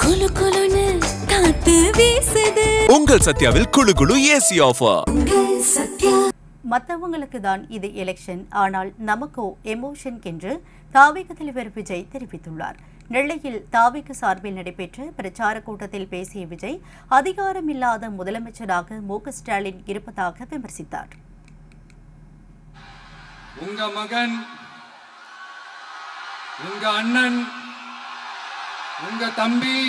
குளு குளுன்னு காத்து வீசுது. உங்கள் சத்யாவில் குளு குளு ஏசி ஆஃபர். மற்றவங்களுக்கு தான் இது எலெக்ஷன், ஆனால் நமக்கோ எமோஷன் என்று தாவேக தலைவர் விஜய் தெரிவித்துள்ளார். நெல்லையில் தாவேக சார்பில் நடைபெற்ற பிரச்சார கூட்டத்தில் பேசிய விஜய், அதிகாரமில்லாத முதலமைச்சராக மு.க. ஸ்டாலின் இருப்பதாக விமர்சித்தார். உங்க மகன், உங்க அண்ணன், உங்க தம்பி,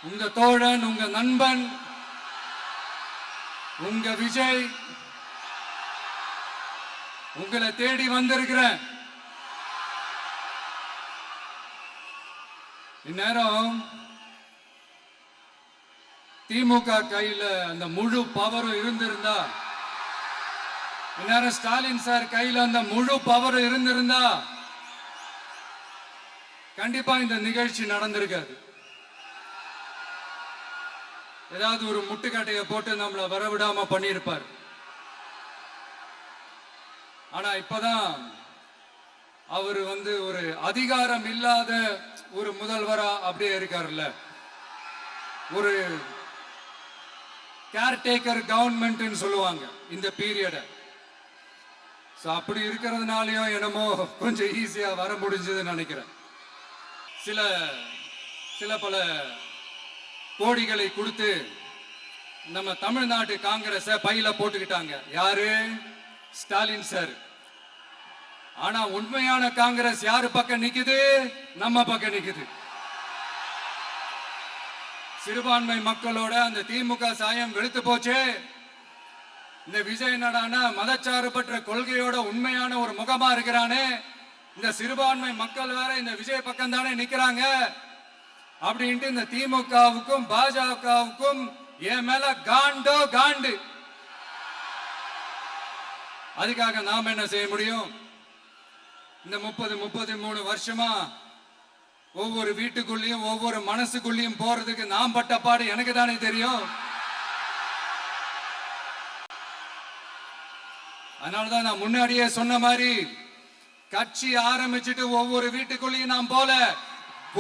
உங்க தோழன், உங்க நண்பன், உங்க விஜய் உங்களை தேடி வந்திருக்கிறேன். இந்நேரம் திமுக கையில அந்த முழு பவரும் இருந்திருந்தா, இந்நேரம் ஸ்டாலின் சார் கையில அந்த முழு பவரும் இருந்திருந்தா கண்டிப்பா இந்த நிகழ்ச்சி நடந்திருக்காது. ஏதாவது ஒரு முட்டுக்கட்டையை போட்டு நம்மளை வரவிடாம பண்ணியிருப்பார். ஆனா இப்பதான் அவர் ஒரு அதிகாரம் இல்லாத ஒரு முதல்வரா அப்படியே இருக்காருல்ல, ஒரு கேர்டேக்கர் கவர்மெண்ட் சொல்லுவாங்க இந்த பீரியட. அப்படி இருக்கிறதுனாலயும் என்னமோ கொஞ்சம் ஈஸியா வர முடிஞ்சதுன்னு நினைக்கிறேன். சில பல கோடிகளை கொடுத்து நம்ம தமிழ்நாட்டு காங்கிரஸ பையில போட்டுக்கிட்டாங்க. யாரு? ஸ்டாலின் சார். ஆனா உண்மையான காங்கிரஸ் யாரு பக்கம் நிக்குது? நம்ம பக்கம் நிக்குது. சிறுபான்மை மக்களோட அந்த திமுக சாயம் வெளுத்து போச்சு. இந்த விஜய் நடான மதச்சார்பற்ற கொள்கையோட உண்மையான ஒரு முகமா இருக்கிறானே, இந்த சிறுபான்மை மக்கள் வேற இந்த விஜய் பக்கம் தானே நிக்கிறாங்க அப்படின்ட்டு இந்த திமுகவுக்கும் பாஜகவுக்கும் என் மேல காண்டோ காண்டு. அதுக்காக நாம என்ன செய்ய முடியும்? இந்த 33 வருஷமா ஒவ்வொரு வீட்டுக்குள்ளேயும் ஒவ்வொரு மனசுக்குள்ளேயும் போறதுக்கு நாம் பட்ட பாடு எனக்கு தானே தெரியும். அதனாலதான் நான் முன்னாடியே சொன்ன மாதிரி, கட்சி ஆரம்பிச்சுட்டு ஒவ்வொரு வீட்டுக்குள்ளேயும் நான் போல,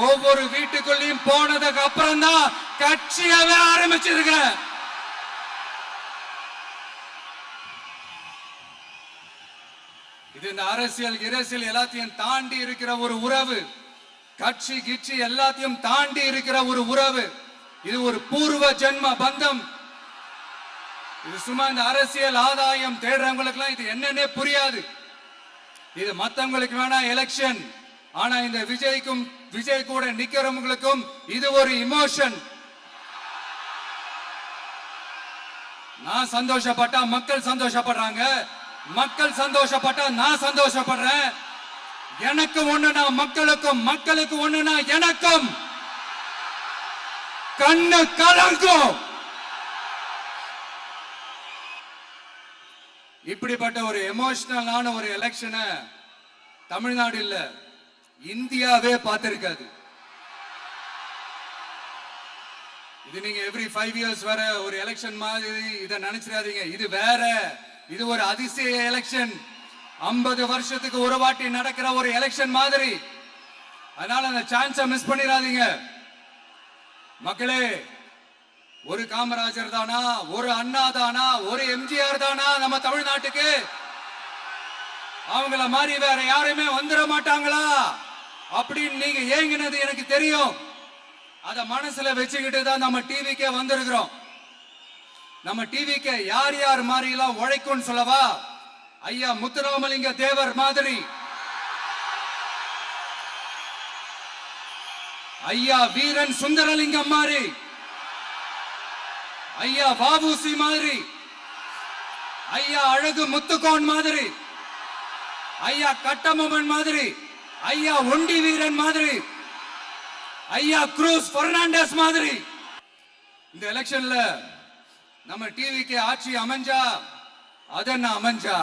ஒவ்வொரு வீட்டுக்குள்ளேயும் போனதுக்கு அப்புறம் தான் கட்சியாவே ஆரம்பிச்சிருக்கிறேன். இது இந்த அரசியல் எல்லாத்தையும் தாண்டி இருக்கிற ஒரு உறவு. கட்சி கிட்சி எல்லாத்தையும் தாண்டி இருக்கிற ஒரு உறவு. இது ஒரு பூர்வ ஜென்ம பந்தம். இது சும்மா இந்த அரசியல் ஆதாயம் தேடுறவங்களுக்கு எல்லாம் இது என்னன்னே புரியாது. இது மத்தவங்களுக்கு வேணா எலெக்ஷன், ஆனா இந்த விஜய் கூட நிக்கிறவங்களுக்கும் இது ஒரு இமோஷன். நான் சந்தோஷப்பட்டா மக்கள் சந்தோஷப்படுறாங்க, மக்கள் சந்தோஷப்பட்டா நான் சந்தோஷப்படுறேன். எனக்கு ஒண்ணுனா மக்களுக்கும், மக்களுக்கு ஒண்ணுனா எனக்கும் கண்ணு கலங்கும். இப்படிப்பட்ட ஒரு எமோஷனலான ஒரு எலெக்ஷனை தமிழ்நாடு இல்ல, இந்தியாவே பார்த்திருக்காது. இது நீங்க எவ்ரி 5 இயர்ஸ் வர ஒரு எலெக்ஷன் மாதிரி இதை நினைச்சிடாதீங்க. இது வேற, இது ஒரு அதிசய எலெக்ஷன். 50 வருஷத்துக்கு ஒரு வாட்டி நடக்கிற ஒரு எலெக்ஷன் மாதிரி. அதனால அந்த சான்ஸை மிஸ் பண்ணிடாதீங்க மக்களே. ஒரு காமராஜர் தானா, ஒரு அண்ணா தானா, ஒரு எம்ஜிஆர் தானா நம்ம தமிழ்நாட்டுக்கு? அவங்கள மாதிரி வேற யாருமே வந்துட மாட்டாங்களா அப்படின்னு நீங்க ஏங்கினது எனக்கு தெரியும். அத மனசுல வச்சுக்கிட்டு தான் நம்ம டிவிக்கே வந்திருக்கிறோம். நம்ம டிவிக்கு யார் யார் மாதிரி எல்லாம் உழைக்கும் சொல்லவா? ஐயா முத்துராமலிங்க தேவர் மாதிரி, ஐயா வீரன் சுந்தரலிங்கம் மாதிரி, ஐயா வாபுசி மாதிரி, ஐயா அழகு முத்துக்கோன் மாதிரி, ஐயா கட்டமொமன் மாதிரி, ஐயா ஒண்டி வீரன் மாதிரி, ஐயா குரூஸ் பெர்னாண்டஸ் மாதிரி. இந்த எலெக்ஷன்ல நம்ம டிவிக்கு ஆட்சி அமைஞ்சா அதென்ன அமைஞ்சா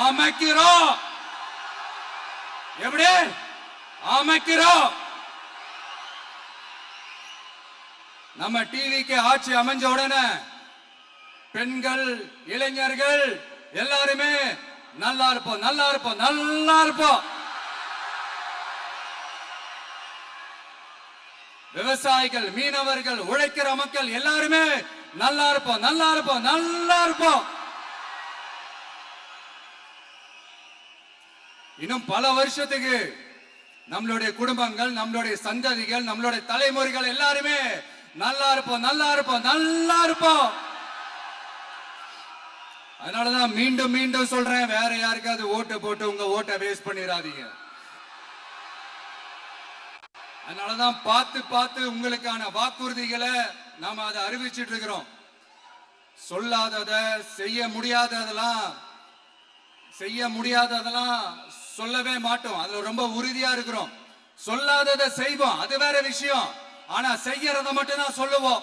அமைக்கிறோம். எப்படி அமைக்கிறோம்? நம்ம டிவிக்கு ஆட்சி அமைஞ்ச உடனே பெண்கள், இளைஞர்கள் எல்லாருமே நல்லா இருப்போம், நல்லா இருப்போம், நல்லா இருப்போம். விவசாயிகள், மீனவர்கள், உழைக்கிற மக்கள் எல்லாருமே நல்லா இருப்போம், நல்லா இருப்போம், நல்லா இருப்போம். இன்னும் பல வருஷத்துக்கு நம்மளுடைய குடும்பங்கள், நம்மளுடைய சந்ததிகள், நம்மளுடைய தலைமுறைகள் எல்லாருமே நல்லா இருப்போம், நல்லா இருப்போம், நல்லா இருப்போம். அதனாலதான் மீண்டும் மீண்டும் சொல்றேன், வேற யாருக்காவது ஓட்டு போட்டு உங்க ஓட்டை வேஸ்ட் பண்ணிடாதீங்க. அதனாலதான் பார்த்து பார்த்து உங்களுக்கான வாக்குறுதிகளை நாம அதை அறிவிச்சிட்டு இருக்கிறோம். சொல்லாதத, செய்ய முடியாததெல்லாம் சொல்லவே மாட்டோம். அதுல ரொம்ப உறுதியா இருக்கிறோம். சொல்லாததை செய்வோம், அது வேற விஷயம். ஆனா செய்யறத மட்டும் தான் சொல்லுவோம்.